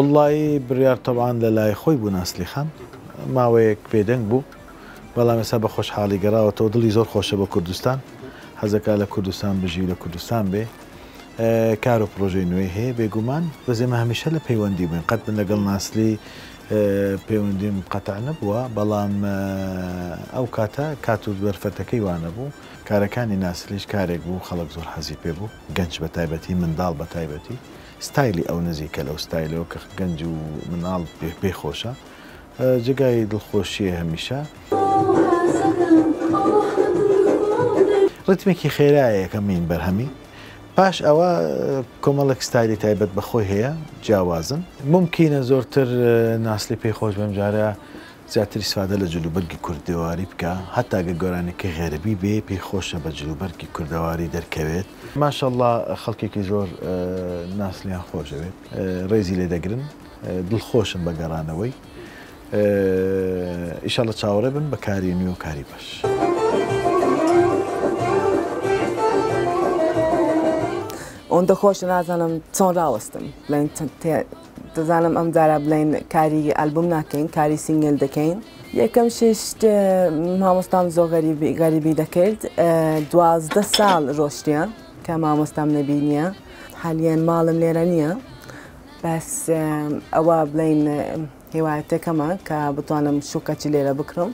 والله بڕیار طبعاً لە لای خۆی بوو ناسلی خان ماوەیەک پێدەنگ بوو بەڵام ئێستا بە خۆشحاڵی گەڕاوەتەوە دڵی زۆر خۆشە بە کوردستان حەزەکە لە کوردستان بژی لە کوردستان بێ کار و پرۆژەی نوێی هەیە بێگومان بەزێمە هەمیشە لە پەیوەندی بووین قەت من لەگەڵ ناسلی پەیوەندیم قەتع نەبووە بەڵام ئەو کاتە کات و بەرفەتەکەی وانە بوو کارەکانی ناسلیش کارێک بوو خەڵک زۆر حەزی پێ بوو گەنج بە تایبەتی منداڵ بە تایبەتی ستایلی ئەو نزیکە لەو ستایلەوە کە گەنج و مناڵ پێخۆشە جگای دڵخۆشیە هەمیشە ڕتمێکی خێرایە کەمین بەرهەمی پاش ئەوە کۆمەڵێک ستایلی تایبەت بەخۆی هەیە جیاوازن ممکنە زۆرتر ناسلی پێی خۆش بەم جارە زیاتر ئیسفادە لە جلوبەرگی کوردەواری بکە هەتاگە گۆرانێکی غێرەبی بێ پێی خۆشە بە جلوبەرگی کوردەواری دەرکەوێت ماشەڵڵا خەڵکێکی زۆر ناسلیان خۆشەوێت ڕێزی لێ دەگرن دڵخۆشن بە گەڕانەوەی ئیشەڵڵا چاوەڕێ بن بە کاری نوێ و کاری باش. ئەوەندە خۆش نازانم چۆن ڕاوەستم دەزانم ئەم جارە بڵێن کاری ئەلبوم ناکەین کاری سینگل دەکەین یەکەم شت مامۆستام زۆر غەریبی دەکرد 12 ساڵ ڕۆشتیە کە مامۆستام نەبینیە حالیان ماڵم لێرە نییە بەس ئەوە بڵێن هێوایەتەکەمە کە بتوانم شوکەچی لێرە بکڕم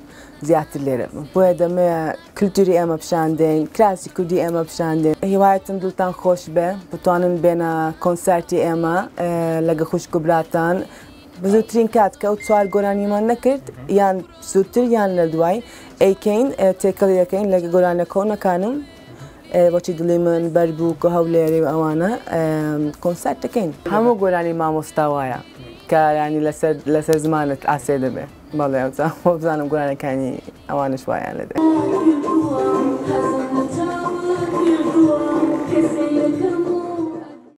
زیاتر لێرە بۆیە دەمێ کللتوری ئێمە پیشاندەین کراسی کوردی ئێمە پیشاندێن هیوایەتم دڵتان خۆش بێ بتوانن بێنە کۆنسەرتی ئێمە لەگە خوشک و براتان بزووترین کات کە ئەو چوار گۆرانیمان نەکرد یان زووتر یان لە دوای ئەیکەین تێکەڵی دەکەین لەگە گۆرانە کۆنەکانم بۆچی دڵی من بەربوو و هەولێری و ئەوانە کۆنسەرت دەکەین هەموو گۆرانی مامۆستا وایە کارانی لەسەر زمانت ئاسێ دەبێ بەڵێ بزانم گۆرانەکانی ئەوانش وایان لەدە. Thank you.